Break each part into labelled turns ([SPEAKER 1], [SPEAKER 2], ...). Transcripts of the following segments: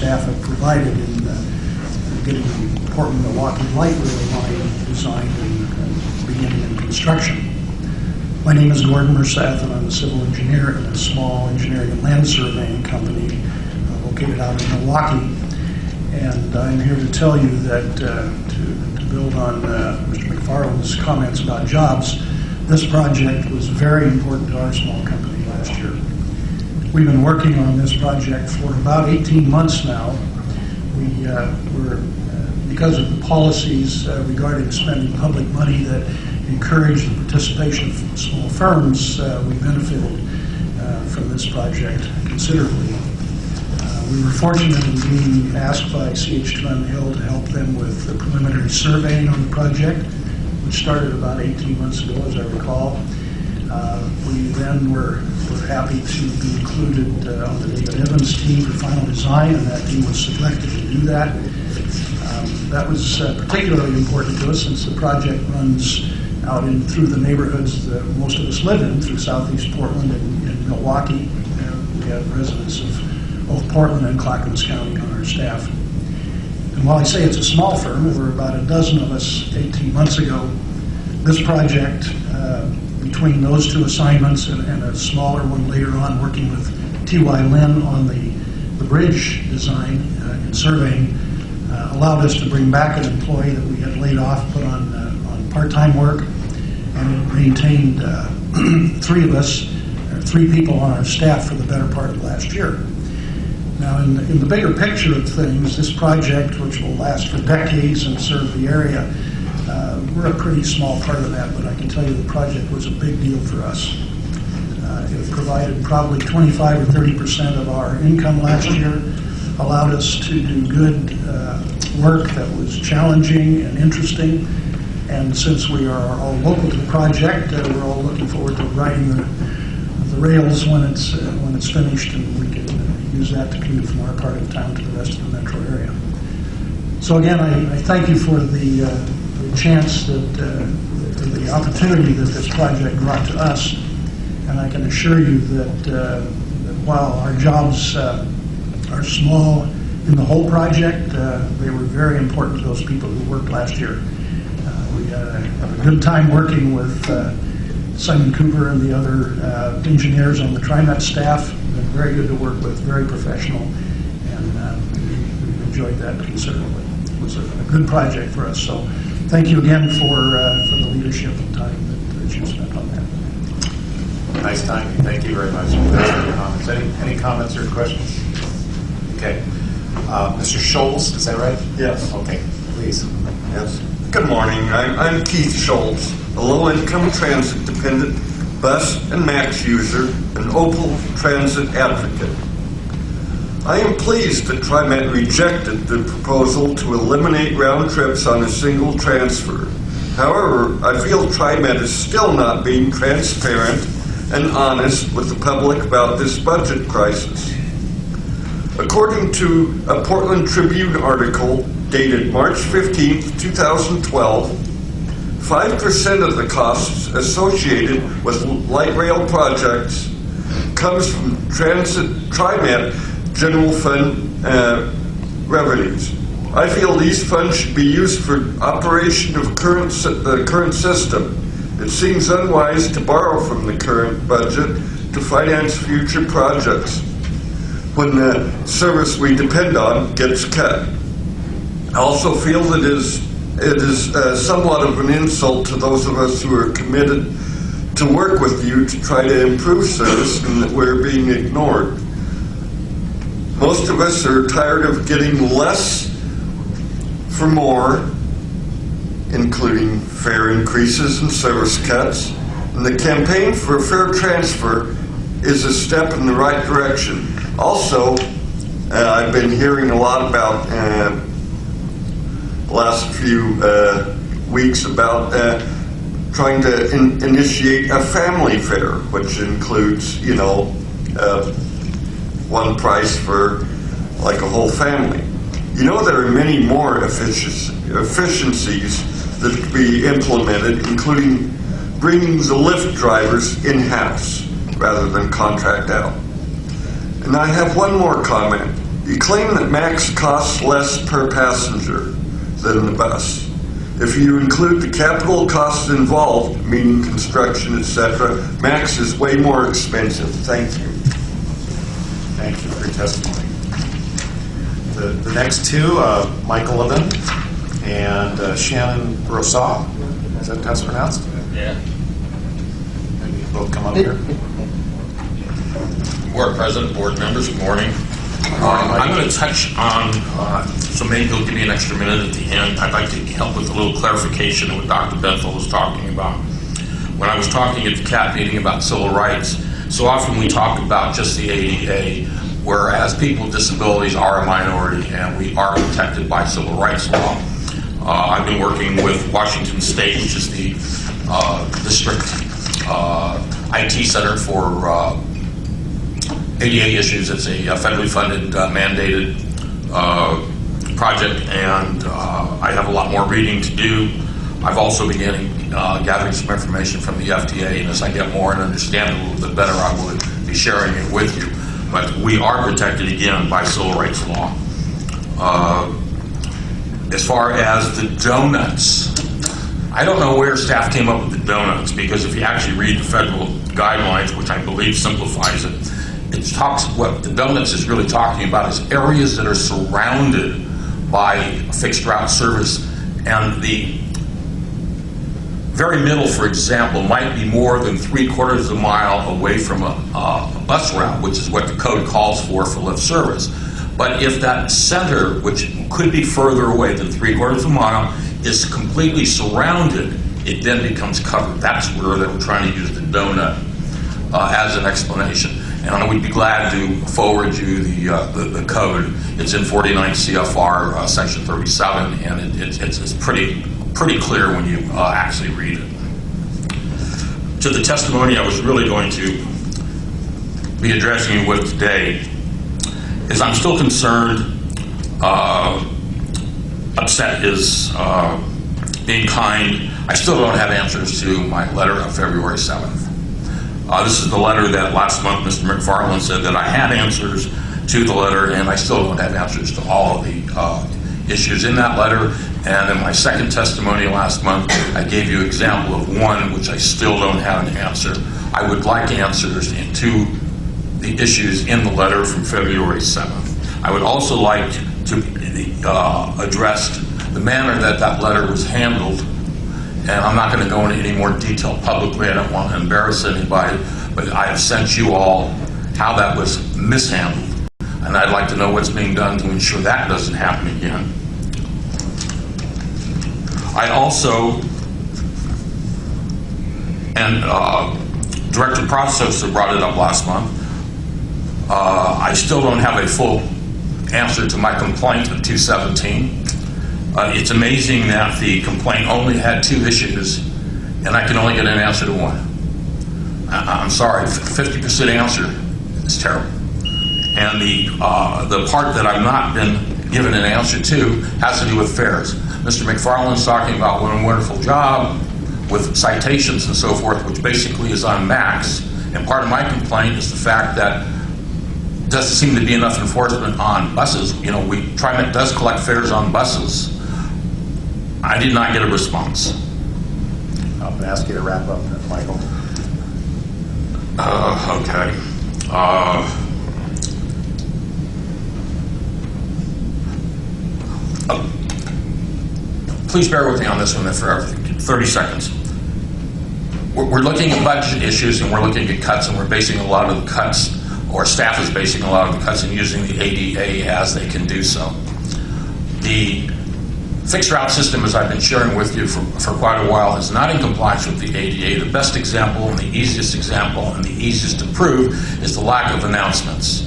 [SPEAKER 1] staff have provided in getting the Portland-Milwaukee light rail line designed and beginning in construction. My name is Gordon Mersath, and I'm a civil engineer in a small engineering and land surveying company located out in Milwaukee. And I'm here to tell you that to build on Mr. McFarland's comments about jobs, this project was very important to our small company last year. We've been working on this project for about 18 months now. Because of the policies regarding spending public money that encourage the participation of small firms, we benefited from this project considerably. We were fortunate in being asked by CH2M Hill to help them with the preliminary surveying on the project, which started about 18 months ago, as I recall. We then were happy to be included on the David Evans team for final design, and that team was selected to do that. That was particularly important to us since the project runs out in through the neighborhoods that most of us live in, through southeast Portland and Milwaukee. We have residents of both Portland and Clackamas County on our staff. And while I say it's a small firm, there were about a dozen of us 18 months ago. This project, between those two assignments and a smaller one later on, working with T.Y. Lin on the bridge design and surveying, allowed us to bring back an employee that we had laid off, put on part-time work, and it maintained three people on our staff for the better part of last year. Now, in the bigger picture of things, this project, which will last for decades and serve the area, we're a pretty small part of that, but I can tell you the project was a big deal for us. It provided probably 25 or 30% of our income last year, allowed us to do good work that was challenging and interesting, and since we are all local to the project, we're all looking forward to riding the rails when it's finished, and we can use that to commute from our part of town to the rest of the metro area. So again, I thank you for the chance the opportunity that this project brought to us, and I can assure you that while our jobs are small in the whole project, they were very important to those people who worked last year. We had a good time working with Simon Cooper and the other engineers on the Trimet staff. They're very good to work with, very professional, and we enjoyed that considerably. It was a good project for us. So thank you again for the leadership and time that you spent on that.
[SPEAKER 2] Nice time. Thank you very much. Thanks for your comments. Any comments or questions? Okay. Mr. Schultz, is that right?
[SPEAKER 3] Yes.
[SPEAKER 2] Okay, please.
[SPEAKER 3] Yes. Good morning. I'm Keith Schultz, a low-income transit-dependent bus and MAX user, an Opal Transit advocate. I am pleased that Trimet rejected the proposal to eliminate round trips on a single transfer. However, I feel Trimet is still not being transparent and honest with the public about this budget crisis. According to a Portland Tribune article dated March 15, 2012, 5% of the costs associated with light rail projects comes from Trimet general fund revenues. I feel these funds should be used for operation of the current system. It seems unwise to borrow from the current budget to finance future projects when the service we depend on gets cut. I also feel that it is somewhat of an insult to those of us who are committed to work with you to try to improve service and that we're being ignored. Most of us are tired of getting less for more, including fare increases and service cuts, and the campaign for a fair transfer is a step in the right direction. Also, I've been hearing a lot about the last few weeks about trying to initiate a family fare, which includes, one price for like a whole family. There are many more efficiencies that could be implemented, including bringing the Lyft drivers in-house rather than contract out. And I have one more comment. You claim that MAX costs less per passenger than the bus. If you include the capital costs involved, meaning construction, etc., MAX is way more expensive. Thank you.
[SPEAKER 2] Thank you for your testimony. The next two, Michael Levin and Shannon Rosaw. Is that how it's pronounced?
[SPEAKER 4] Yeah.
[SPEAKER 2] Maybe you both come up here.
[SPEAKER 4] Board President, board members, good morning. I'm going to touch on, so maybe you'll give me an extra minute at the end. I'd like to help with a little clarification of what Dr. Benthel was talking about. When I was talking at the CAT meeting about civil rights, so often we talk about just the ADA, whereas people with disabilities are a minority and we are protected by civil rights law. I've been working with Washington State, which is the district IT center for ADA issues. It's a federally funded, mandated project, and I have a lot more reading to do. I've also begun gathering some information from the FDA, and as I get more and understand it a little bit better, I will be sharing it with you. But we are protected again by civil rights law. As far as the donuts, I don't know where staff came up with the donuts, because if you actually read the federal guidelines, which I believe simplifies it, it talks, what the donuts is really talking about is areas that are surrounded by fixed route service, and the very middle, for example, might be more than 3/4 of a mile away from a bus route, which is what the code calls for lift service. But if that center, which could be further away than 3/4 of a mile, is completely surrounded, it then becomes covered. That's where they were trying to use the donut as an explanation. And I would be glad to forward you the code. It's in 49 CFR section 37, and it's pretty clear when you actually read it. To the testimony I was really going to be addressing you with today is I'm still concerned. Upset is being kind. I still don't have answers to my letter of February 7th. This is the letter that last month Mr. McFarland said that I had answers to the letter, and I still don't have answers to all of the issues in that letter. And in my second testimony last month, I gave you an example of one which I still don't have an answer. I would like answers to the issues in the letter from February 7th. I would also like to address the manner that that letter was handled. And I'm not going to go into any more detail publicly. I don't want to embarrass anybody, but I have sent you all how that was mishandled. And I'd like to know what's being done to ensure that doesn't happen again. I also, and Director Processor brought it up last month, I still don't have a full answer to my complaint of 217. It's amazing that the complaint only had 2 issues, and I can only get an answer to one. I'm sorry, 50% answer is terrible. And the part that I've not been given an answer to has to do with fares. Mr. McFarland's talking about what a wonderful job with citations and so forth, which basically is on MAX. And part of my complaint is the fact that doesn't seem to be enough enforcement on buses. You know, Trimet does collect fares on buses. I did not get a response.
[SPEAKER 2] I'm going to ask you to wrap up, Michael.
[SPEAKER 4] Okay. Please bear with me on this one for 30 seconds. We're looking at budget issues, and we're looking at cuts, and we're basing a lot of the cuts, or staff is basing a lot of the cuts and using the ADA as they can do so. The fixed route system, as I've been sharing with you for quite a while, is not in compliance with the ADA. The best example and the easiest example and the easiest to prove is the lack of announcements.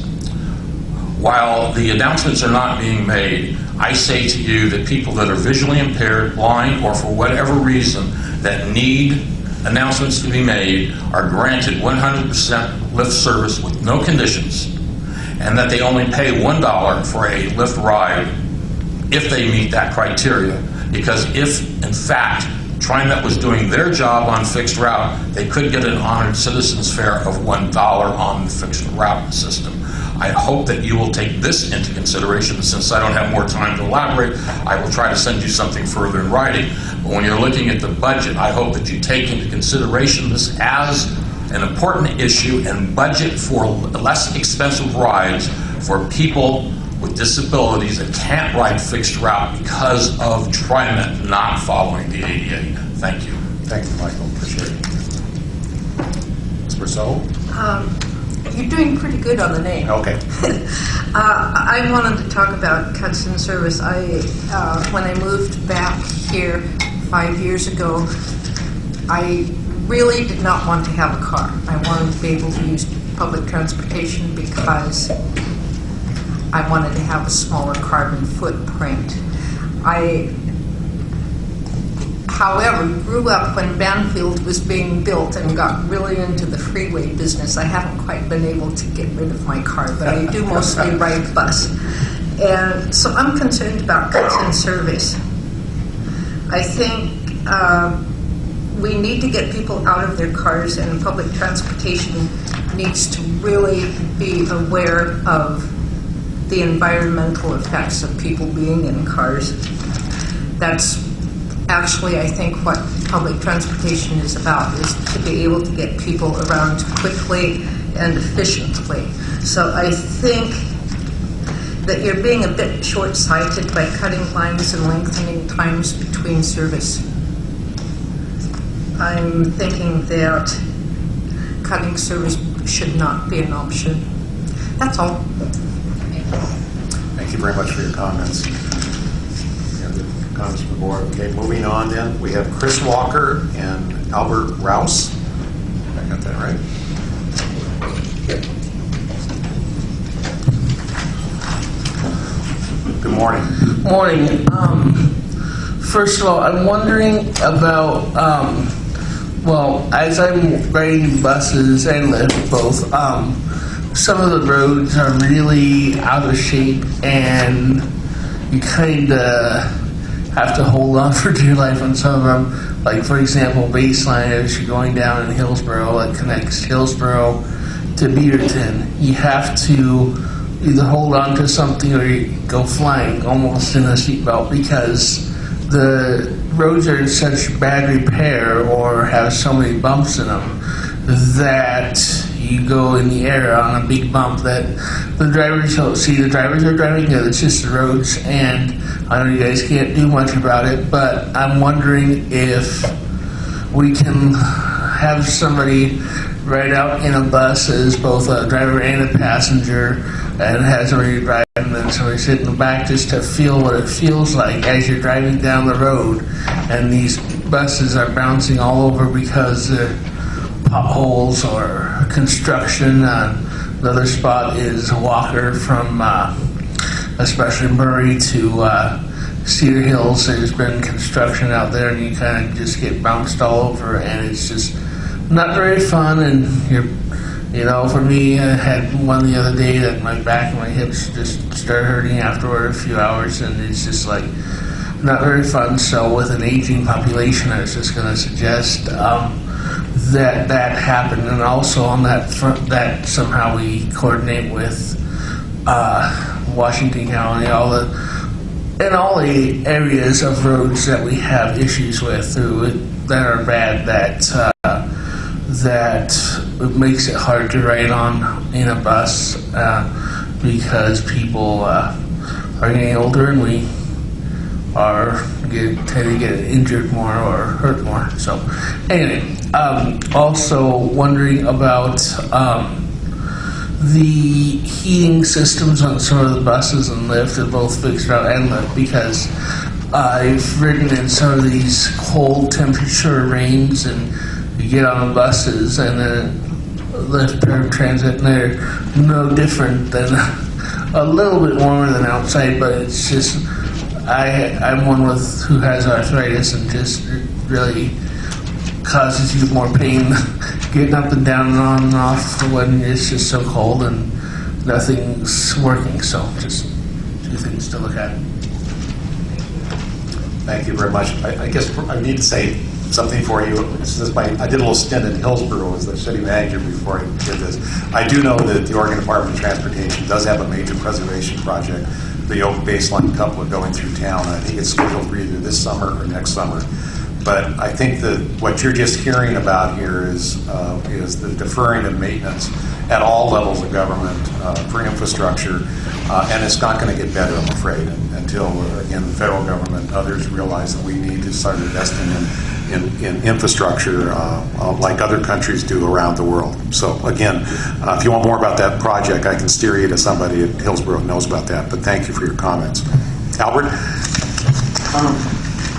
[SPEAKER 4] While the announcements are not being made, I say to you that people that are visually impaired, blind, or for whatever reason that need announcements to be made are granted 100% lift service with no conditions, and that they only pay $1 for a lift ride if they meet that criteria. Because if, in fact, Trimet was doing their job on fixed route, they could get an honored citizen's fare of $1 on the fixed route system. I hope that you will take this into consideration. Since I don't have more time to elaborate, I will try to send you something further in writing. But when you're looking at the budget, I hope that you take into consideration this as an important issue and budget for less expensive rides for people with disabilities that can't ride fixed route because of Trimet not following the ADA. Thank you.
[SPEAKER 2] Thank you, Michael. Appreciate it. Ms. Brousseau?
[SPEAKER 5] You're doing pretty good on the name.
[SPEAKER 2] Okay.
[SPEAKER 5] I wanted to talk about cuts in service. When I moved back here 5 years ago, I really did not want to have a car. I wanted to be able to use public transportation because I wanted to have a smaller carbon footprint. I, however, grew up when Banfield was being built and got really into the freeway business. I haven't quite been able to get rid of my car, but I do mostly ride bus. And so I'm concerned about cuts in service. I think we need to get people out of their cars, and public transportation needs to really be aware of the environmental effects of people being in cars. That's actually, I think, what public transportation is about, is to be able to get people around quickly and efficiently. So I think that you're being a bit short-sighted by cutting lines and lengthening times between service. I'm thinking that cutting service should not be an option. That's all.
[SPEAKER 2] Thank you very much for your comments. Any other comments from the board? Okay, moving on then. We have Chris Walker and Albert Rouse. I got that right? Good morning.
[SPEAKER 6] Morning. First of all, I'm wondering about, well, as I'm riding buses and Lyft both, some of the roads are really out of shape, and you kind of have to hold on for dear life on some of them. Like, for example, Baseline, as you're going down in Hillsborough, that connects Hillsborough to Beaverton, you have to either hold on to something or you go flying almost in a seatbelt, because the roads are in such bad repair or have so many bumps in them that you go in the air on a big bump that the drivers don't see. The drivers are driving good, it's just the roads, and I know you guys can't do much about it, but I'm wondering if we can have somebody ride out in a bus as both a driver and a passenger, and has somebody driving and then somebody sit in the back, just to feel what it feels like as you're driving down the road and these buses are bouncing all over because they're potholes or construction. Another spot is Walker from especially Murray to Cedar Hills. There's been construction out there and you kind of just get bounced all over, and it's just not very fun. And you know, for me, I had one the other day that my back and my hips just started hurting afterward a few hours, and it's just like not very fun. So with an aging population, I was just going to suggest that happen, and also on that front, that somehow we coordinate with Washington County, all the areas of roads that we have issues with that are bad, that it makes it hard to ride on in a bus because people are getting older, and we tend to get injured more or hurt more. So anyway, also wondering about the heating systems on some of the buses and Lyft, both fixed route and Lyft, because I've ridden in some of these cold temperature rains, and you get on the buses and then Lyft paratransit, and they're no different than a little bit warmer than outside, but it's just I'm one who has arthritis, and just really causes you more pain getting up and down and on and off when it's just so cold and nothing's working. So just two things to look at.
[SPEAKER 2] Thank you very much. I guess I need to say something for you. I did a little stint in Hillsborough as the city manager before I did this. I do know that the Oregon Department of Transportation does have a major preservation project, the Oak Baseline Coupler going through town. I think it's scheduled for either this summer or next summer. But I think that what you're just hearing about here is the deferring of maintenance at all levels of government for infrastructure, and it's not going to get better, I'm afraid, until, again, the federal government and others realize that we need to start investing in infrastructure like other countries do around the world. So, again, if you want more about that project, I can steer you to somebody at Hillsborough who knows about that, but thank you for your comments. Albert?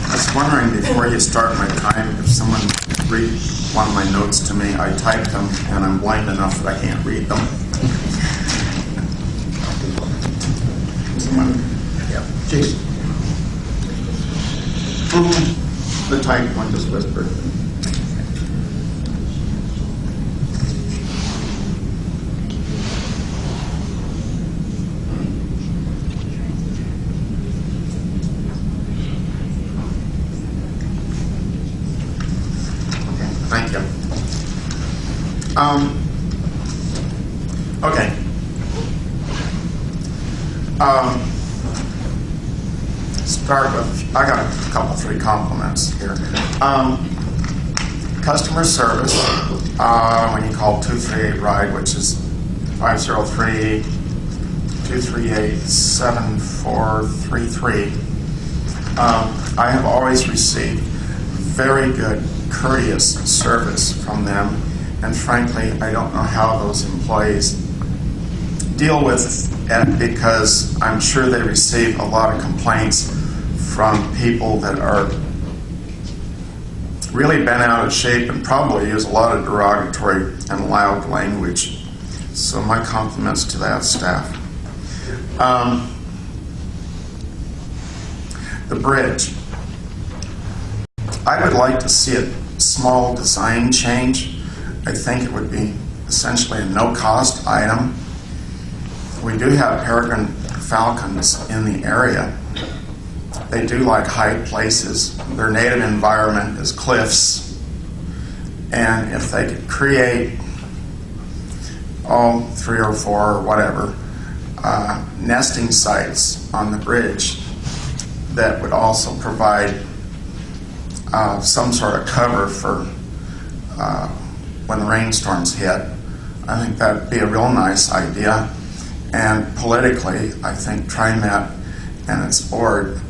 [SPEAKER 7] I was wondering before you start my time if someone read one of my notes to me. I typed them and I'm blind enough that I can't read them. Someone?
[SPEAKER 2] Yeah. Jason?
[SPEAKER 7] The typed one just whispered. Thank you. Okay. Start with, I got a couple, 3 compliments here. Customer service, when you call 238-RIDE, which is 503-238-7433, I have always received very good, courteous service from them, and frankly, I don't know how those employees deal with it, because I'm sure they receive a lot of complaints from people that are really bent out of shape and probably use a lot of derogatory and loud language. So my compliments to that staff. The bridge. I would like to see a small design change. I think it would be essentially a no-cost item. We do have peregrine falcons in the area. They do like high places. Their native environment is cliffs. And if they could create 3 or 4 or whatever nesting sites on the bridge that would also provide some sort of cover for when the rainstorms hit, I think that would be a real nice idea. And politically, I think Trimet and its board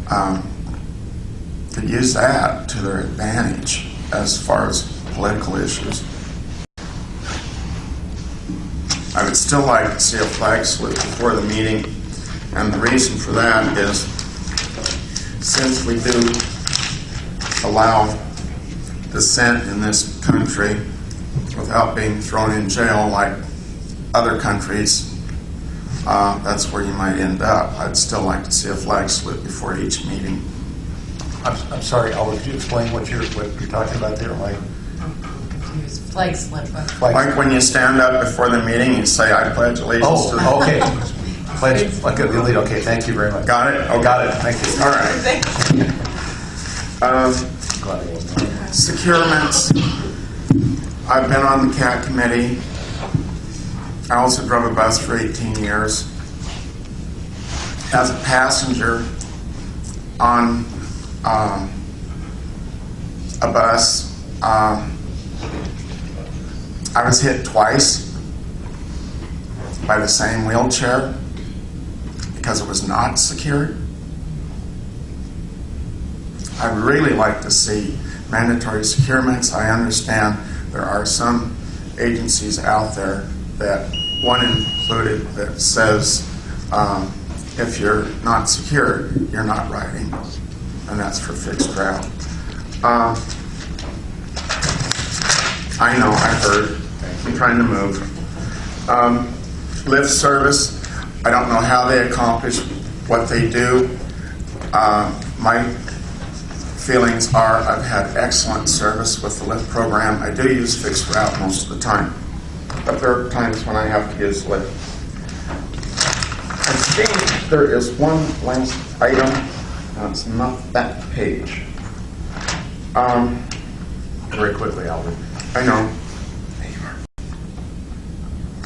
[SPEAKER 7] could use that to their advantage as far as political issues. I would still like to see a flag salute before the meeting, and the reason for that is since we do allow dissent in this country without being thrown in jail like other countries, that's where you might end up. I'd still like to see a flag salute before each meeting.
[SPEAKER 2] I'm sorry, Albert, could you explain what you're talking about there, Mike?
[SPEAKER 8] Use flag slip.
[SPEAKER 7] Like when you stand up before the meeting, you say, "I pledge allegiance to the..."
[SPEAKER 2] Oh, okay. Pledge, like the elite. Okay, thank you very much.
[SPEAKER 7] Got it? Okay.
[SPEAKER 2] Got it. Thank you.
[SPEAKER 7] All right. Securements. I've been on the CAT committee. I also drove a bus for 18 years. As a passenger on a bus, I was hit twice by the same wheelchair because it was not secured. I'd really like to see mandatory securements. I understand there are some agencies out there, that one included, that says if you're not secured, you're not riding, and that's for fixed route. I know, I heard. I'm trying to move. Lift service, I don't know how they accomplish what they do. My feelings are I've had excellent service with the lift program. I do use fixed route most of the time, but there are times when I have to use lift. I think there is one last item, and it's not that page.
[SPEAKER 2] very quickly, Albert.
[SPEAKER 7] I know.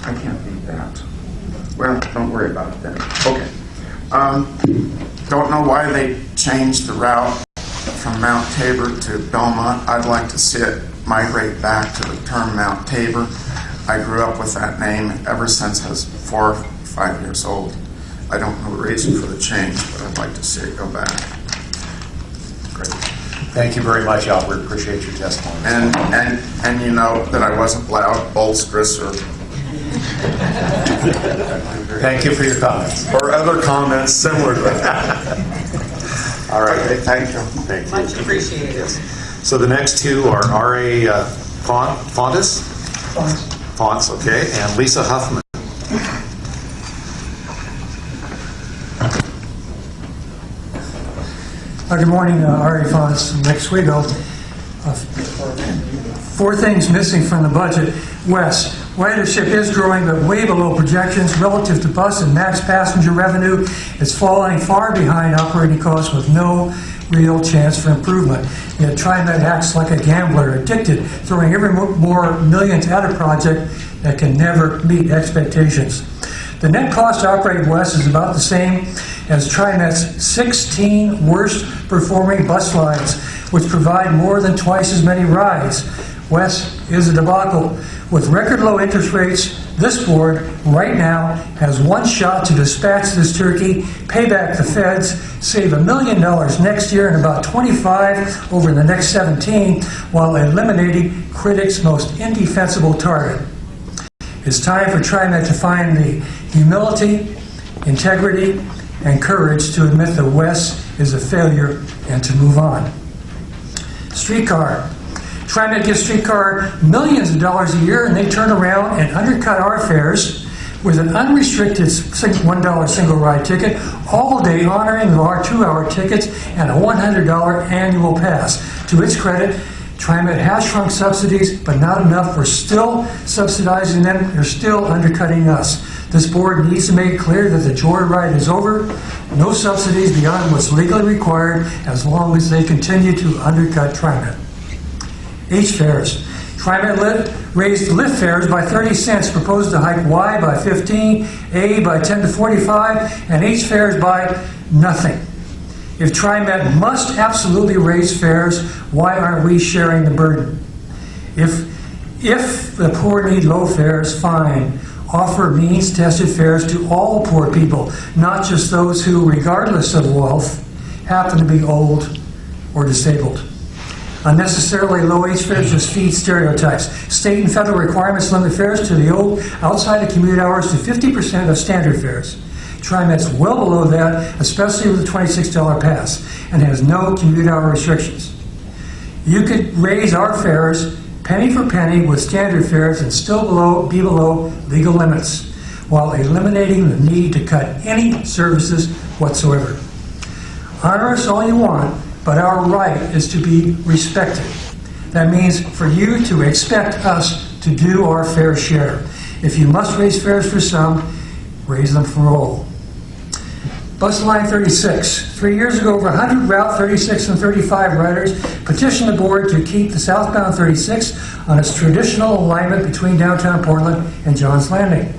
[SPEAKER 7] I can't beat that. Well, don't worry about it then. Okay. Don't know why they changed the route from Mount Tabor to Belmont. I'd like to see it migrate back to the term Mount Tabor. I grew up with that name ever since I was 4 or 5 years old. I don't know the reason for the change, but I'd like to see it go back.
[SPEAKER 2] Great. Thank you very much, Albert. Appreciate your testimony.
[SPEAKER 7] And you know that I wasn't loud, boisterous, or
[SPEAKER 2] Thank you for your comments.
[SPEAKER 3] Or other comments similar to that.
[SPEAKER 2] All right.
[SPEAKER 7] okay, thank you.
[SPEAKER 2] Thank you.
[SPEAKER 8] Much appreciated.
[SPEAKER 2] So the next two are R.A. Fontes, okay, and Lisa Huffman.
[SPEAKER 9] Good morning, R.A. Fontes from Lake Oswego. 4 things missing from the budget. West, ridership is growing, but way below projections relative to bus and max passenger revenue. It's falling far behind operating costs with no real chance for improvement. Yet Trimet acts like a gambler, addicted, throwing every more millions at a project that can never meet expectations. The net cost to operate West is about the same as Trimet's 16 worst performing bus lines, which provide more than twice as many rides. West is a debacle. With record low interest rates, this board right now has one shot to dispatch this turkey, pay back the feds, save $1 million next year and about 25 over the next 17, while eliminating critics' most indefensible target. It's time for Trimet to find the humility, integrity, and courage to admit that West is a failure and to move on. Streetcar. Trimet gives Streetcar millions of dollars a year, and they turn around and undercut our fares with an unrestricted $1 single ride ticket, all day honoring of our 2-hour tickets and a $100 annual pass. To its credit, Trimet has shrunk subsidies, but not enough. We're still subsidizing them. They're still undercutting us. This board needs to make it clear that the joyride is over. No subsidies beyond what's legally required as long as they continue to undercut Trimet. H fares. Trimet raised lift fares by 30 cents, proposed to hike Y by 15, A by 10 to 45, and H fares by nothing. If Trimet must absolutely raise fares, why aren't we sharing the burden? If the poor need low fares, fine. Offer means-tested fares to all poor people, not just those who, regardless of wealth, happen to be old or disabled. Unnecessarily low H fares just feed stereotypes. State and federal requirements limit fares to the old outside of commute hours to 50% of standard fares. Trimet's well below that, especially with a $26 pass, and has no commute hour restrictions. You could raise our fares penny for penny with standard fares and still be below legal limits, while eliminating the need to cut any services whatsoever. Honor us all you want, but our right is to be respected. That means for you to expect us to do our fair share. If you must raise fares for some, raise them for all. Bus Line 36. 3 years ago, over 100 Route 36 and 35 riders petitioned the board to keep the southbound 36 on its traditional alignment between downtown Portland and Johns Landing,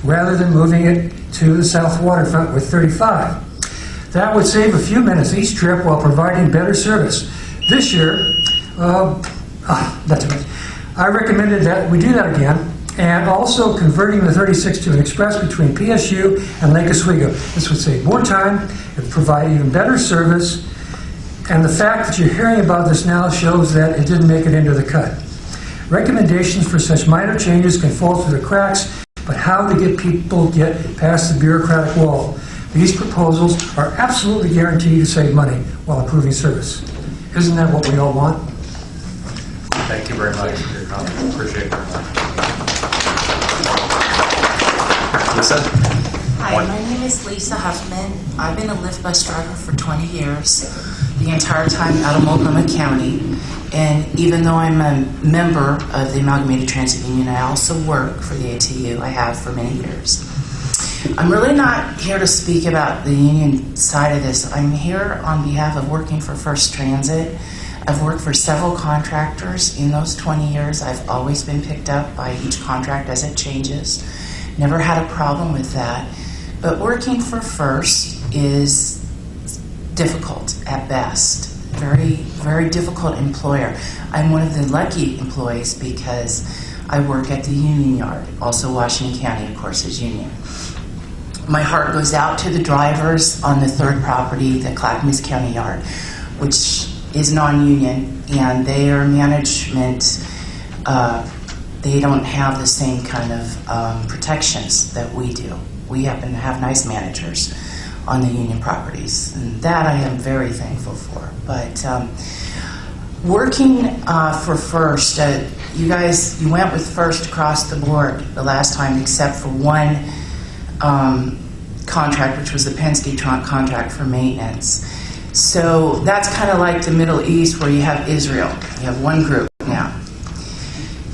[SPEAKER 9] rather than moving it to the south waterfront with 35. That would save a few minutes each trip while providing better service. This year, I recommended that we do that again, and also converting the 36 to an express between PSU and Lake Oswego. This would save more time, it would provide even better service, and the fact that you're hearing about this now shows that it didn't make it into the cut. Recommendations for such minor changes can fall through the cracks, but how to get people get past the bureaucratic wall? These proposals are absolutely guaranteed to save money while improving service. Isn't that what we all want?
[SPEAKER 2] Thank you very much for your comments. Appreciate it very much. Lisa?
[SPEAKER 10] Hi, my name is Lisa Huffman. I've been a Lyft bus driver for 20 years, the entire time out of Multnomah County. And even though I'm a member of the Amalgamated Transit Union, I also work for the ATU. I have for many years. I'm really not here to speak about the union side of this. I'm here on behalf of working for First Transit. I've worked for several contractors. In those 20 years, I've always been picked up by each contract as it changes. Never had a problem with that. But working for First is difficult at best. Very, very difficult employer. I'm one of the lucky employees because I work at the Union Yard. Also Washington County, of course, is Union. My heart goes out to the drivers on the third property, the Clackamas County Yard, which is non-union, and their management, they don't have the same kind of protections that we do. We happen to have nice managers on the union properties, and that I am very thankful for. But working for First, you guys, you went with First across the board the last time, except for one contract, which was the Penske contract for maintenance. So that's kind of like the Middle East, where you have Israel. You have one group now.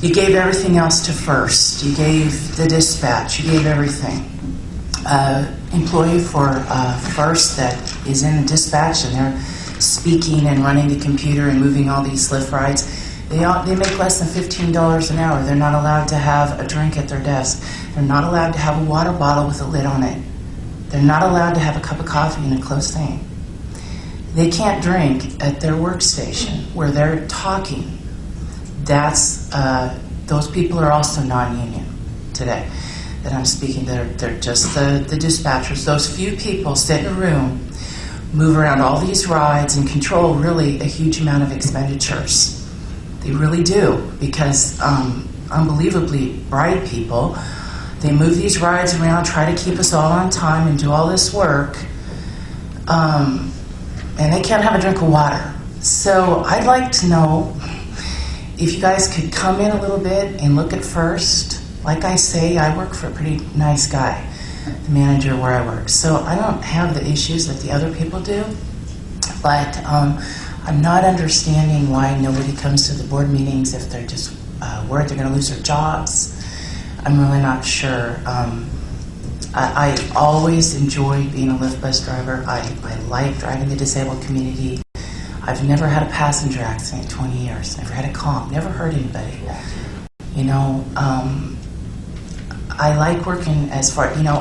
[SPEAKER 10] You gave everything else to First. You gave the dispatch. You gave everything. Employee for First that is in the dispatch, and they're speaking and running the computer and moving all these lift rides, they make less than $15 an hour. They're not allowed to have a drink at their desk. They're not allowed to have a water bottle with a lid on it. They're not allowed to have a cup of coffee in a closed thing. They can't drink at their workstation where they're talking. That's those people are also non-union today that I'm speaking. They're just the dispatchers. Those few people sit in a room, move around all these rides, and control really a huge amount of expenditures. They really do, because unbelievably bright people, they move these rides around, try to keep us all on time and do all this work, and they can't have a drink of water. So I'd like to know if you guys could come in a little bit and look at First. Like I say, I work for a pretty nice guy, the manager where I work. So I don't have the issues that the other people do, but I'm not understanding why nobody comes to the board meetings if they're just worried they're going to lose their jobs. I'm really not sure. I always enjoyed being a Lyft bus driver. I like driving the disabled community. I've never had a passenger accident in 20 years. Never had a comp. Never hurt anybody. You know, I like working as far, you know,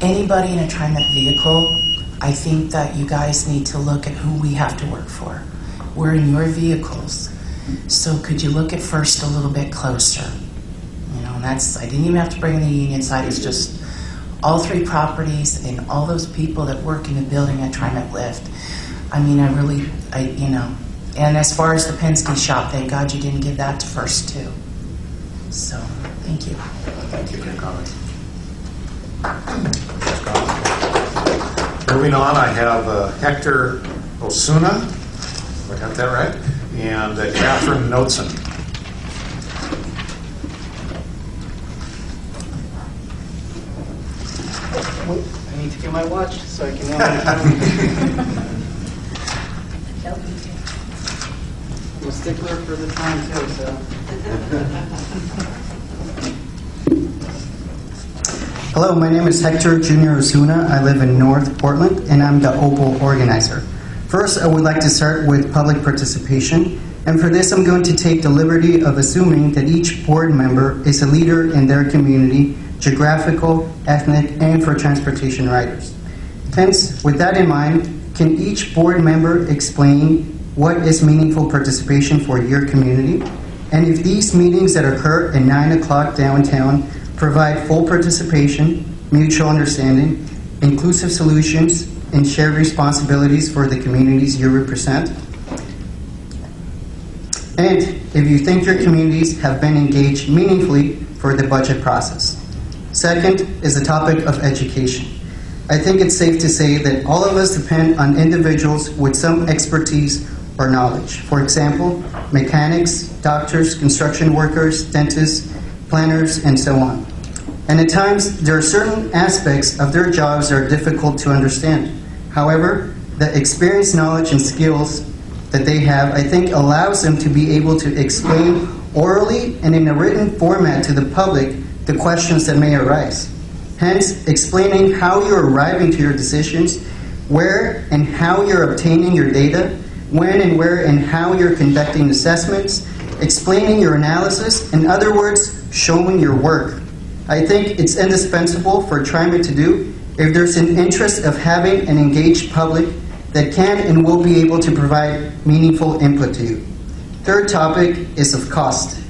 [SPEAKER 10] anybody in a Trimet vehicle, I think that you guys need to look at who we have to work for. We're in your vehicles. So could you look at First a little bit closer? You know, and I didn't even have to bring in the union side. It's just all three properties and all those people that work in the building at Trimet Lyft. I mean, you know, and as far as the Penske shop, thank God you didn't give that to First too. So, thank you.
[SPEAKER 2] Thank you for your comments. Moving on, I have Hector Osuna, I got that right, and Catherine Knudsen.
[SPEAKER 11] I need to get my watch so I can know how to I'm a stickler for the time too, so. Hello, my name is Hector Jr. Osuna. I live in North Portland, and I'm the Opal organizer. First, I would like to start with public participation, and for this I'm going to take the liberty of assuming that each board member is a leader in their community, geographical, ethnic, and for transportation riders. Hence, with that in mind, can each board member explain what is meaningful participation for your community? And if these meetings that occur at 9 o'clock downtown provide full participation, mutual understanding, inclusive solutions, and shared responsibilities for the communities you represent? And if you think your communities have been engaged meaningfully for the budget process. Second is the topic of education. I think it's safe to say that all of us depend on individuals with some expertise or knowledge. For example, mechanics, doctors, construction workers, dentists, planners, and so on. And at times, there are certain aspects of their jobs that are difficult to understand. However, the experience, knowledge, and skills that they have, I think, allows them to be able to explain orally and in a written format to the public the questions that may arise. Hence, explaining how you're arriving to your decisions, where and how you're obtaining your data, when and where and how you're conducting assessments, explaining your analysis, in other words, showing your work. I think it's indispensable for Trimet to do if there's an interest of having an engaged public that can and will be able to provide meaningful input to you. Third topic is of cost.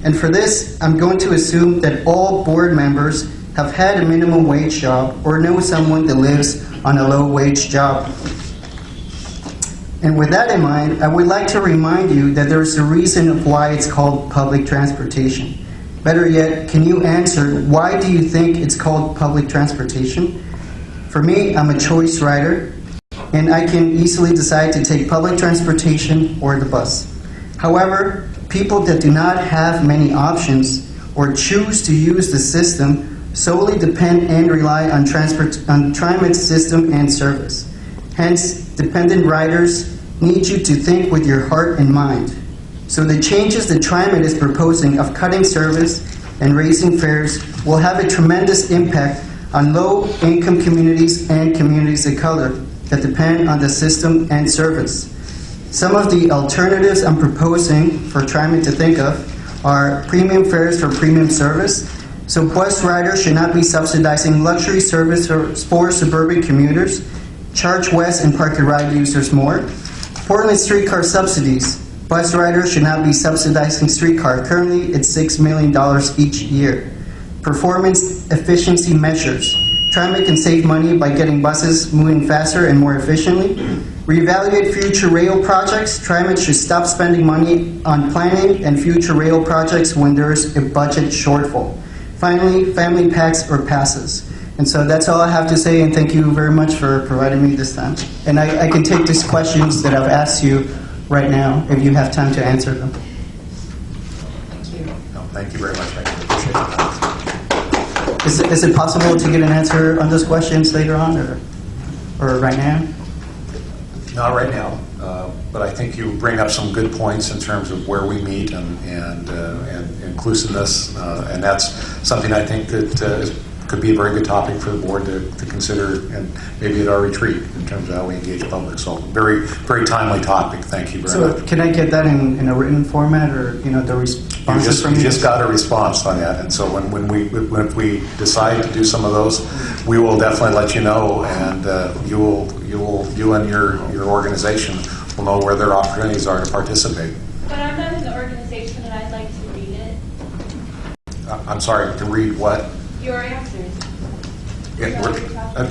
[SPEAKER 11] And for this, I'm going to assume that all board members have had a minimum wage job or know someone that lives on a low wage job. And with that in mind, I would like to remind you that there's a reason of why it's called public transportation. Better yet, can you answer why do you think it's called public transportation? For me, I'm a choice rider, and I can easily decide to take public transportation or the bus. However, people that do not have many options or choose to use the system solely depend and rely on Trimet's system and service. Hence, dependent riders need you to think with your heart and mind. So the changes that Trimet is proposing of cutting service and raising fares will have a tremendous impact on low-income communities and communities of color that depend on the system and service. Some of the alternatives I'm proposing for Trimet to think of are premium fares for premium service. So bus riders should not be subsidizing luxury service for suburban commuters. Charge West and Park and Ride users more. Portland streetcar subsidies. Bus riders should not be subsidizing streetcar. Currently, it's $6 million each year. Performance efficiency measures. Trimet can save money by getting buses moving faster and more efficiently. Reevaluate future rail projects. Trimet should stop spending money on planning and future rail projects when there's a budget shortfall. Finally, family packs or passes. And so that's all I have to say, and thank you very much for providing me this time. And I can take these questions that I've asked you right now, if you have time to answer them.
[SPEAKER 10] Thank you.
[SPEAKER 2] No, thank you very much. I appreciate it.
[SPEAKER 11] Is it possible to get an answer on those questions later on, or right now?
[SPEAKER 2] Not right now, but I think you bring up some good points in terms of where we meet and inclusiveness, and that's something I think that could be a very good topic for the board to consider, and maybe at our retreat in terms of how we engage public. So very, very timely topic. Thank you very much.
[SPEAKER 11] So can I get that in a written format, or the responses from you?
[SPEAKER 2] You just got a response on that, and so when we decide to do some of those, we will definitely let you know, and you and your organization will know where their opportunities are to participate.
[SPEAKER 12] But I'm not in the organization, and I'd like to read it.
[SPEAKER 2] I'm sorry, to read what?
[SPEAKER 12] Your answers.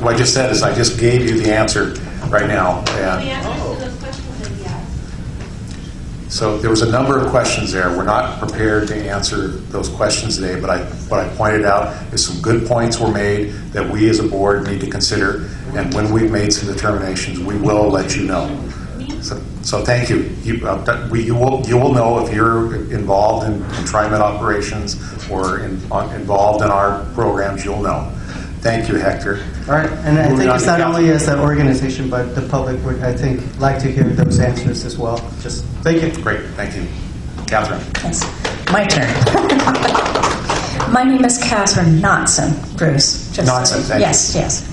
[SPEAKER 2] What I just said is I just gave you the answer right now.
[SPEAKER 12] The answers to those questions that he asked.
[SPEAKER 2] So there was a number of questions there. We're not prepared to answer those questions today, but what I pointed out is some good points were made that we as a board need to consider, and when we've made some determinations, we will let you know. So thank you. You will know if you're involved in Trimet operations or involved in our programs. You'll know. Thank you, Hector.
[SPEAKER 11] All right, and I think it's not only as an organization, but the public would, I think, like to hear those answers as well. Just thank you.
[SPEAKER 2] Great, thank you. Catherine.
[SPEAKER 13] Yes, my turn. My name is Catherine Knotson, Bruce.
[SPEAKER 2] Knotson, thank you.
[SPEAKER 13] Yes.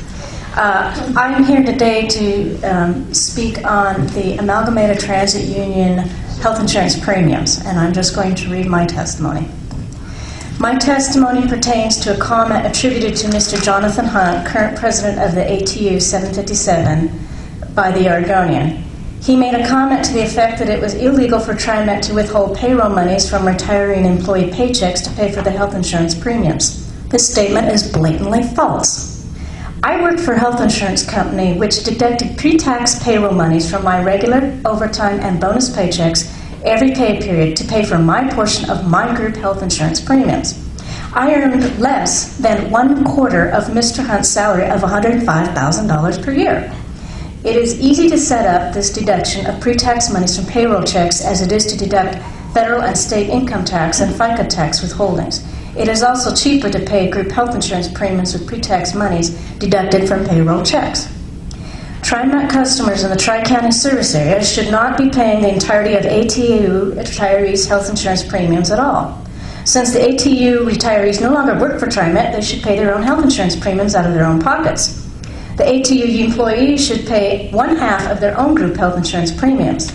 [SPEAKER 13] I'm here today to speak on the Amalgamated Transit Union health insurance premiums, and I'm just going to read my testimony. My testimony pertains to a comment attributed to Mr. Jonathan Hunt, current president of the ATU 757, by the Oregonian. He made a comment to the effect that it was illegal for Trimet to withhold payroll monies from retiring employee paychecks to pay for the health insurance premiums. This statement is blatantly false. I worked for a health insurance company which deducted pre-tax payroll monies from my regular, overtime, and bonus paychecks every pay period to pay for my portion of my group health insurance premiums. I earned less than 1/4 of Mr. Hunt's salary of $105,000 per year. It is easy to set up this deduction of pre-tax monies from payroll checks as it is to deduct federal and state income tax and FICA tax withholdings. It is also cheaper to pay group health insurance premiums with pre-tax monies deducted from payroll checks. Trimet customers in the Tri-County service area should not be paying the entirety of ATU retirees' health insurance premiums at all. Since the ATU retirees no longer work for Trimet, they should pay their own health insurance premiums out of their own pockets. The ATU employees should pay 1/2 of their own group health insurance premiums.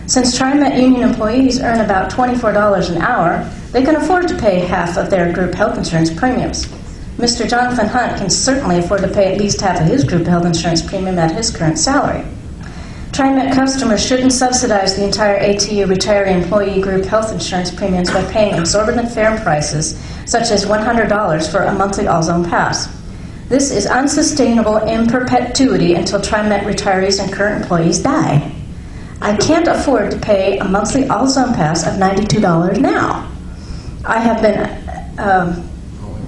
[SPEAKER 13] Since Trimet union employees earn about $24 an hour, they can afford to pay half of their group health insurance premiums. Mr. Jonathan Hunt can certainly afford to pay at least half of his group health insurance premium at his current salary. Trimet customers shouldn't subsidize the entire ATU retiree employee group health insurance premiums by paying exorbitant fare prices, such as $100 for a monthly all-zone pass. This is unsustainable in perpetuity until Trimet retirees and current employees die. I can't afford to pay a monthly all-zone pass of $92 now.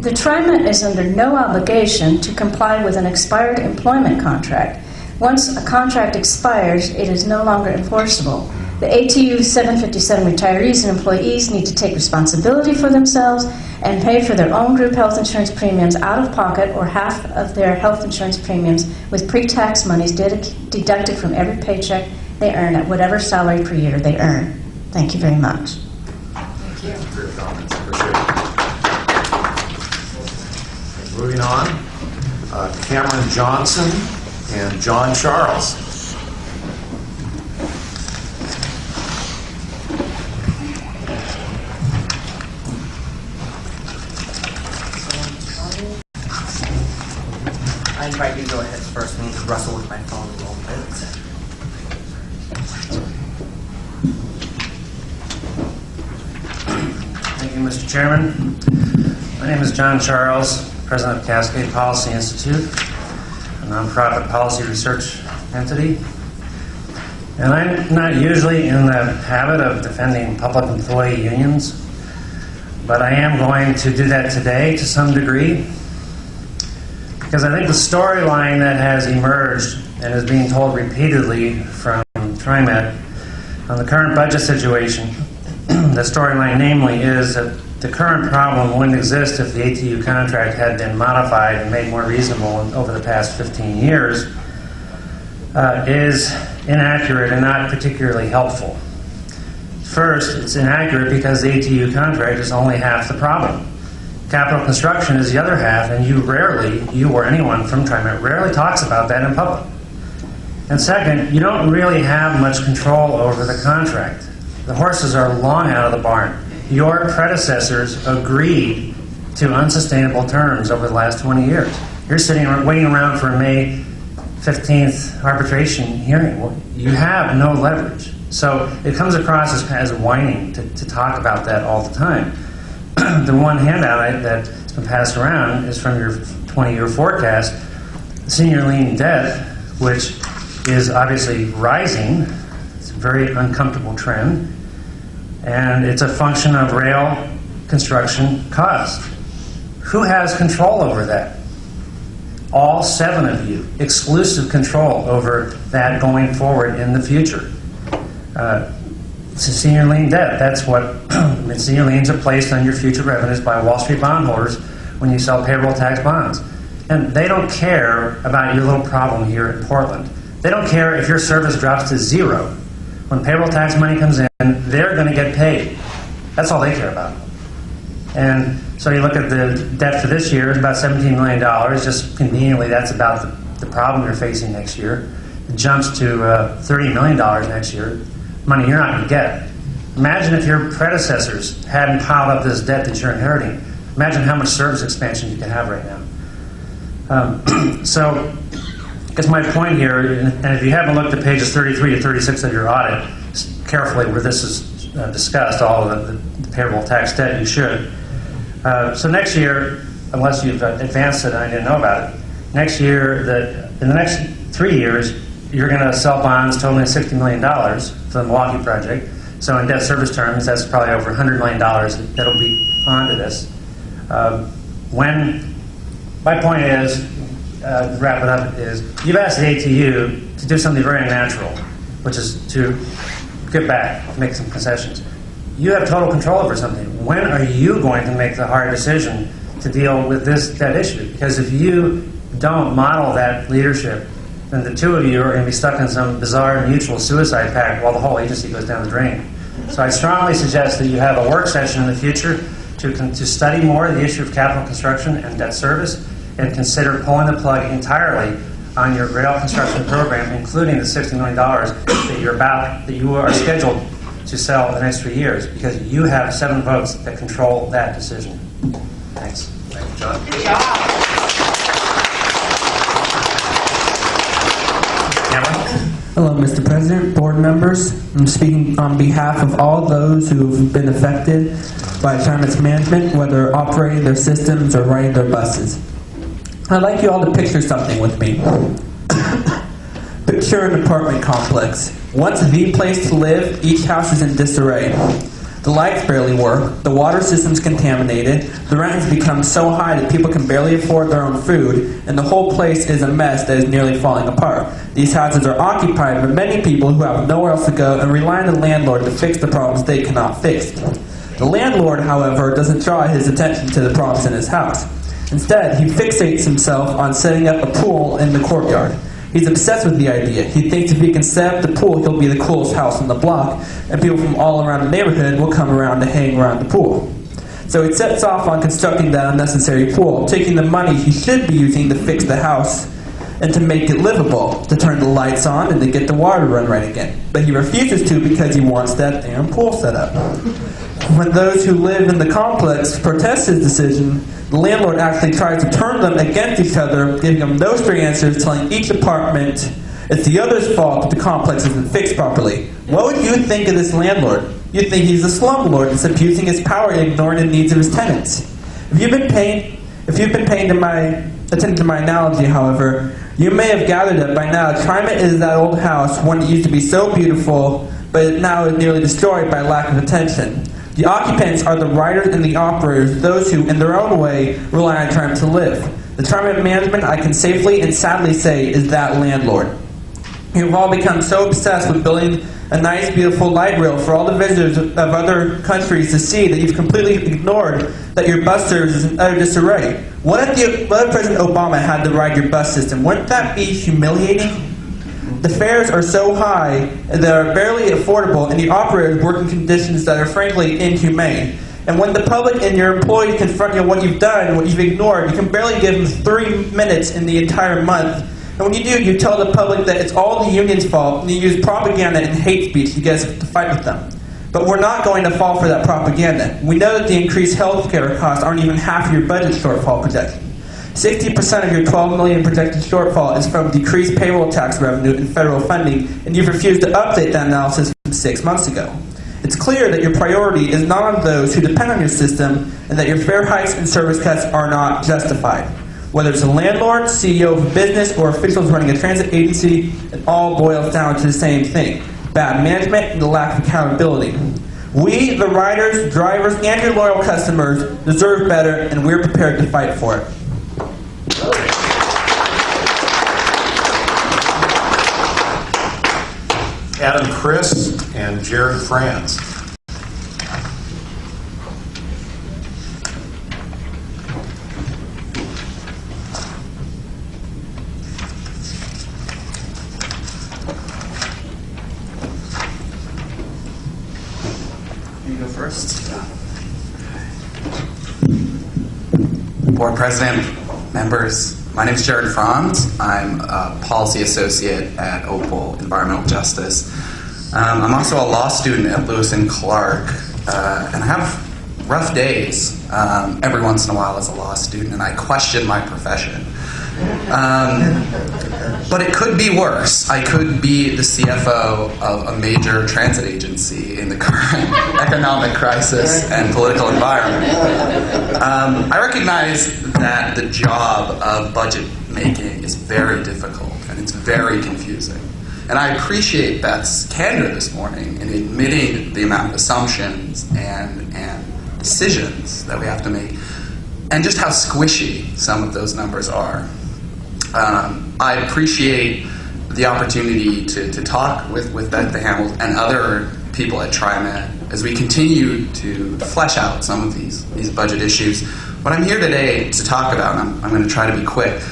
[SPEAKER 13] The Trimet is under no obligation to comply with an expired employment contract. Once a contract expires, it is no longer enforceable. The ATU 757 retirees and employees need to take responsibility for themselves and pay for their own group health insurance premiums out of pocket or half of their health insurance premiums with pre-tax monies deducted from every paycheck they earn at whatever salary per year they earn. Thank you very much.
[SPEAKER 2] Thank you for your comments. Appreciate it. Moving on, Cameron Johnson and John Charles.
[SPEAKER 14] I invite you to go ahead first. I need to wrestle with my phone a little bit. Thank you, Mr. Chairman. My name is John Charles, President of Cascade Policy Institute, a nonprofit policy research entity. And I'm not usually in the habit of defending public employee unions, but I am going to do that today to some degree, because I think the storyline that has emerged and is being told repeatedly from Trimet on the current budget situation, the storyline namely is that the current problem wouldn't exist if the ATU contract had been modified and made more reasonable over the past 15 years, is inaccurate and not particularly helpful. First, it's inaccurate because the ATU contract is only half the problem. Capital construction is the other half, and you or anyone from Trimet rarely talks about that in public. And second, you don't really have much control over the contract. The horses are long out of the barn. Your predecessors agreed to unsustainable terms over the last 20 years. You're sitting waiting around for a May 15th arbitration hearing. Well, you have no leverage. So it comes across as whining to talk about that all the time. The one handout that's been passed around is from your 20-year forecast. Senior lien debt, which is obviously rising. It's a very uncomfortable trend. And it's a function of rail construction cost. Who has control over that? All 7 of you. Exclusive control over that going forward in the future. It's a senior lien debt. That's what senior liens are placed on your future revenues by Wall Street bondholders when you sell payroll tax bonds. And they don't care about your little problem here in Portland. They don't care if your service drops to 0. When payroll tax money comes in, they're going to get paid. That's all they care about. And so you look at the debt for this year, it's about $17 million. Just conveniently, that's about the problem you're facing next year. It jumps to $30 million next year. Money you're not going to get. Imagine if your predecessors hadn't piled up this debt that you're inheriting. Imagine how much service expansion you could have right now. So I guess my point here, and if you haven't looked at pages 33 to 36 of your audit carefully where this is discussed, all of the payroll tax debt, you should. So next year, unless you've advanced it and I didn't know about it, next year, in the next 3 years, you're going to sell bonds totaling $60 million for the Milwaukee project. So in debt service terms, that's probably over $100 million that'll be onto this. My point is, to wrap it up, is you've asked the ATU to do something very unnatural, which is to get back, make some concessions. You have total control over something. When are you going to make the hard decision to deal with this debt issue? Because if you don't model that leadership, then the 2 of you are going to be stuck in some bizarre mutual suicide pact while the whole agency goes down the drain. So I strongly suggest that you have a work session in the future to study more the issue of capital construction and debt service and consider pulling the plug entirely on your rail construction program, including the $60 million that you are scheduled to sell in the next 3 years, because you have 7 votes that control that decision. Thanks.
[SPEAKER 2] Thank you, John.
[SPEAKER 12] Good job.
[SPEAKER 15] Hello, Mr. President, board members. I'm speaking on behalf of all those who've been affected by Trimet's management, whether operating their systems or riding their buses. I'd like you all to picture something with me. Picture an apartment complex. Once the place to live, each house is in disarray. The lights barely work, the water system's contaminated, the rent has become so high that people can barely afford their own food, and the whole place is a mess that is nearly falling apart. These houses are occupied by many people who have nowhere else to go and rely on the landlord to fix the problems they cannot fix. The landlord, however, doesn't draw his attention to the problems in his house. Instead, he fixates himself on setting up a pool in the courtyard. He's obsessed with the idea. He thinks if he can set up the pool, he'll be the coolest house on the block, and people from all around the neighborhood will come around to hang around the pool. So he sets off on constructing that unnecessary pool, taking the money he should be using to fix the house and to make it livable, to turn the lights on and to get the water to run right again. But he refuses to because he wants that damn pool set up. When those who live in the complex protest his decision, the landlord actually tries to turn them against each other, giving them no straight answers, telling each apartment it's the other's fault that the complex isn't fixed properly. What would you think of this landlord? You'd think he's a slumlord that's abusing his power and ignoring the needs of his tenants. If you've been paying attention to my analogy, however, you may have gathered that by now Trimet is that old house, one that used to be so beautiful, but now is nearly destroyed by lack of attention. The occupants are the riders and the operators, those who, in their own way, rely on Trimet to live. The Trimet management, I can safely and sadly say, is that landlord. You've all become so obsessed with building a nice, beautiful light rail for all the visitors of other countries to see that you've completely ignored that your bus service is in utter disarray. What if President Obama had to ride your bus system? Wouldn't that be humiliating? The fares are so high that are barely affordable, and the operators work in conditions that are frankly inhumane. And when the public and your employees confront you on what you've done, what you've ignored, you can barely give them 3 minutes in the entire month. And when you do, you tell the public that it's all the union's fault, and you use propaganda and hate speech to get us to fight with them. But we're not going to fall for that propaganda. We know that the increased health care costs aren't even half your budget shortfall projection. 60% of your $12 million projected shortfall is from decreased payroll tax revenue and federal funding, and you've refused to update that analysis from 6 months ago. It's clear that your priority is not on those who depend on your system, and that your fare hikes and service cuts are not justified. Whether it's a landlord, CEO of a business, or officials running a transit agency, it all boils down to the same thing: bad management and the lack of accountability. We, the riders, drivers, and your loyal customers, deserve better, and we're prepared to fight for it.
[SPEAKER 2] Adam Chris and Jared Franz.
[SPEAKER 16] You go first. Board President, members, my name is Jared Franz. I'm a policy associate at Opal Environmental Justice. I'm also a law student at Lewis and Clark, and I have rough days every once in a while as a law student, and I question my profession. But it could be worse. I could be the CFO of a major transit agency in the current economic crisis and political environment. I recognize that the job of budget making is very difficult and it's very confusing. And I appreciate Beth's candor this morning in admitting the amount of assumptions and decisions that we have to make and just how squishy some of those numbers are. I appreciate the opportunity to talk with Beth DeHamel and other people at Trimet as we continue to flesh out some of these budget issues. What I'm here today to talk about, and I'm going to try to be quick,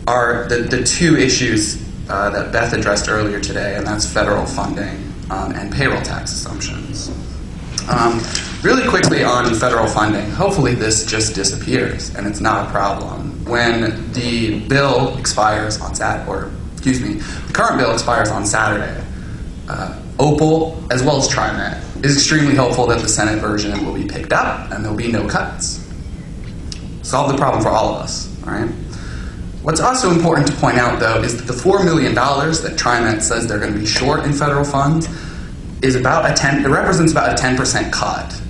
[SPEAKER 16] are the 2 issues that Beth addressed earlier today, and that's federal funding and payroll tax assumptions. Really quickly on federal funding. Hopefully this just disappears and it's not a problem. When the bill expires on the current bill expires on Saturday, Opal, as well as Trimet, is extremely hopeful that the Senate version will be picked up and there'll be no cuts. Solve the problem for all of us, all right? What's also important to point out, though, is that the $4 million that Trimet says they're going to be short in federal funds is it represents about a 10% cut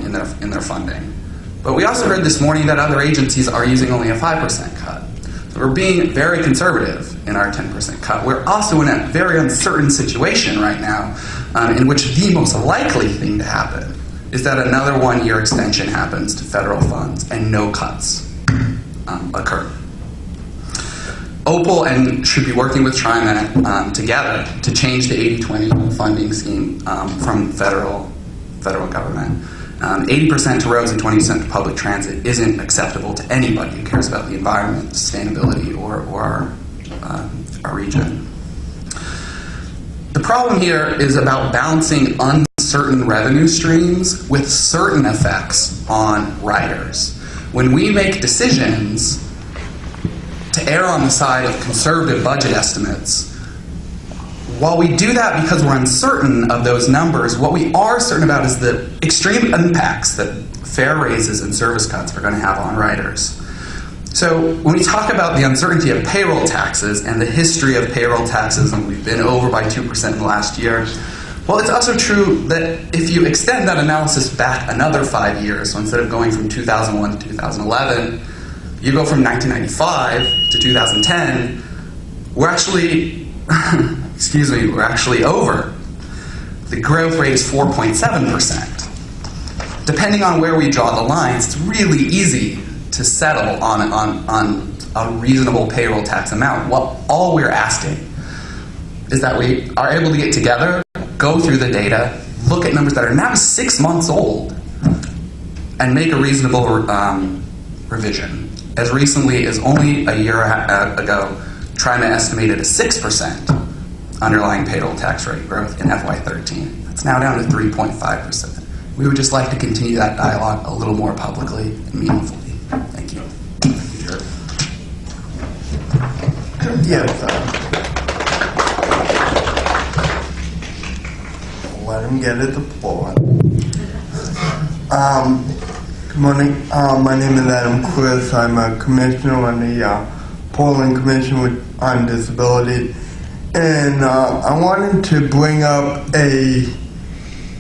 [SPEAKER 16] in their funding. But we also heard this morning that other agencies are using only a 5% cut. So we're being very conservative in our 10% cut. We're also in a very uncertain situation right now in which the most likely thing to happen is that another 1-year extension happens to federal funds and no cuts occur. Opal should be working with Trimet together to change the 80-20 funding scheme from federal government. 80% to roads and 20% to public transit isn't acceptable to anybody who cares about the environment, sustainability, or our region. The problem here is about balancing uncertain revenue streams with certain effects on riders. When we make decisions to err on the side of conservative budget estimates, while we do that because we're uncertain of those numbers, what we are certain about is the extreme impacts that fare raises and service cuts are going to have on riders. So when we talk about the uncertainty of payroll taxes and the history of payroll taxes, and we've been over by 2% in the last year, well, it's also true that if you extend that analysis back another 5 years, so instead of going from 2001 to 2011, you go from 1995 to 2010, we're actually over. The growth rate is 4.7%. Depending on where we draw the lines, it's really easy to settle on a reasonable payroll tax amount. All we're asking is that we are able to get together, go through the data, look at numbers that are now 6 months old, and make a reasonable revision. As recently as only a year ago, Trimet estimated a 6% underlying payroll tax rate growth in FY13. It's now down to 3.5%. We would just like to continue that dialogue a little more publicly and meaningfully. Thank you.
[SPEAKER 17] Yes. Let him get at the floor. Good morning. My name is Adam Quist. I'm a commissioner on the Portland Commission on Disability. And I wanted to bring up a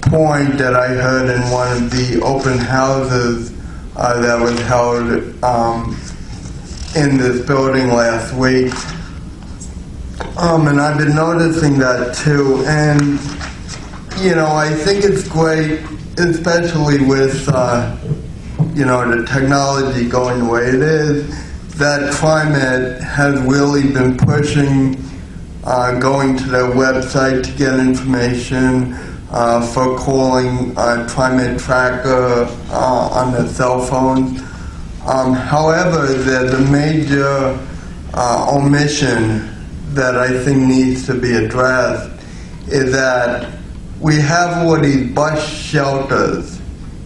[SPEAKER 17] point that I heard in one of the open houses that was held in this building last week. And I've been noticing that too. And, I think it's great, especially with, the technology going the way it is, that Trimet has really been pushing going to their website to get information, for calling Trimet Tracker on their cell phones. However, there's a major omission that I think needs to be addressed, is that we have all these bus shelters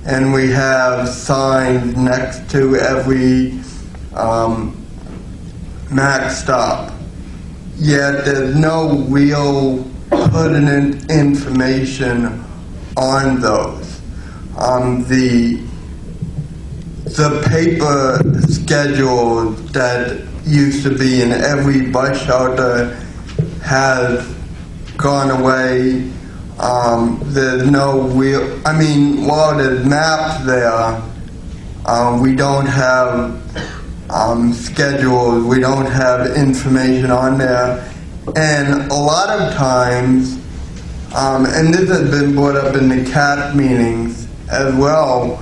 [SPEAKER 17] and we have signs next to every MAX stop, yet there's no real pertinent information on those. The paper schedule that used to be in every bus shelter has gone away. There's no real, while there's maps there, we don't have schedules, we don't have information on there. And a lot of times, and this has been brought up in the CAT meetings as well,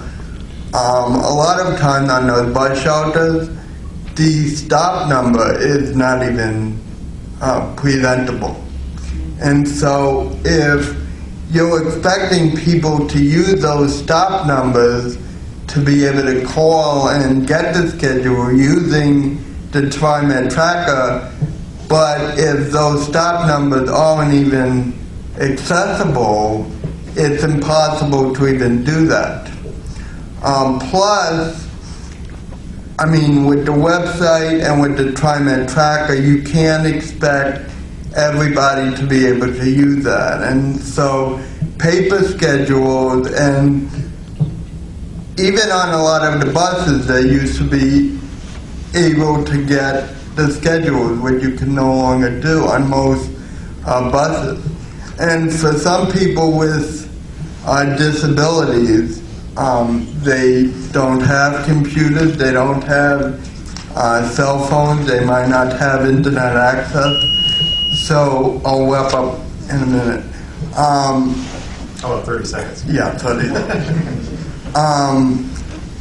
[SPEAKER 17] a lot of times on those bus shelters, the stop number is not even presentable. And so if you're expecting people to use those stop numbers to be able to call and get the schedule using the Trimet Tracker, but if those stop numbers aren't even accessible, it's impossible to even do that. Plus, I mean, with the website and with the Trimet tracker, you can't expect everybody to be able to use that. And so paper schedules, and even on a lot of the buses, they used to be able to get the schedules, which you can no longer do on most buses. And for some people with disabilities, they don't have computers, they don't have cell phones, they might not have internet access. So I'll wrap up in a minute.
[SPEAKER 2] How about 30 seconds?
[SPEAKER 17] Yeah, 30 seconds.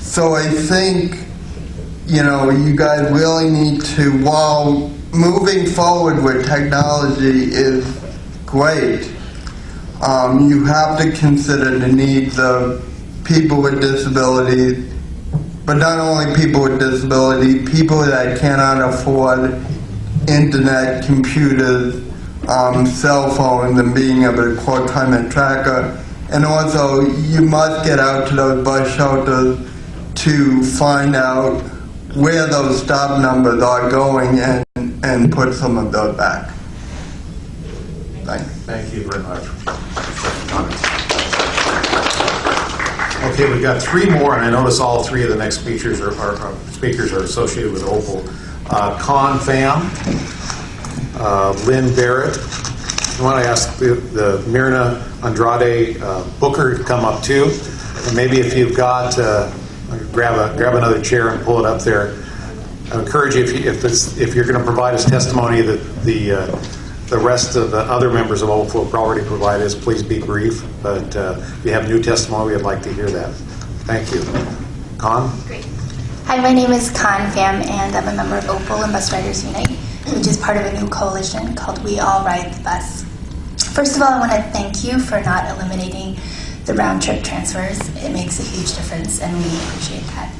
[SPEAKER 17] So I think, you know, you guys really need to, while moving forward with technology is great, you have to consider the needs of people with disabilities, but not only people with disabilities, people that cannot afford internet, computers, cell phones, and being able to quote Trimet tracker. And also, you must get out to those bus shelters to find out where those stop numbers are going and put some of those back. Thanks.
[SPEAKER 2] Thank you very much. Okay, we've got three more, and I notice all three of the next speakers are associated with Opal. Con Pham, Lynn Barrett. I want to ask the Myrna Andrade Booker to come up too. And maybe if you've got, grab another chair and pull it up there. I encourage you, if you're going to provide us testimony that the rest of the other members of Opal will already provide us, please be brief. But if you have new testimony, we'd like to hear that. Thank you. Con?
[SPEAKER 18] Great. Hi, my name is Con Pham, and I'm a member of Opal and Bus Riders Unite, which is part of a new coalition called We All Ride the Bus. First of all, I want to thank you for not eliminating the round-trip transfers. It makes a huge difference, and we appreciate that.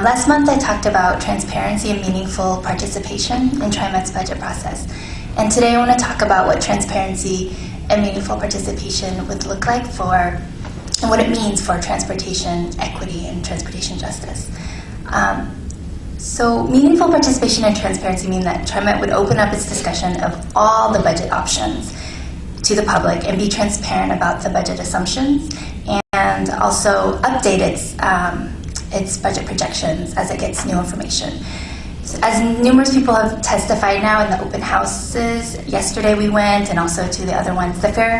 [SPEAKER 18] Last month, I talked about transparency and meaningful participation in Trimet's budget process. And today, I want to talk about what transparency and meaningful participation would look like and what it means for transportation equity and transportation justice. So meaningful participation and transparency mean that Trimet would open up its discussion of all the budget options to the public and be transparent about the budget assumptions, and also update its budget projections as it gets new information. So as numerous people have testified now in the open houses, yesterday we went, and also to the other ones, the fair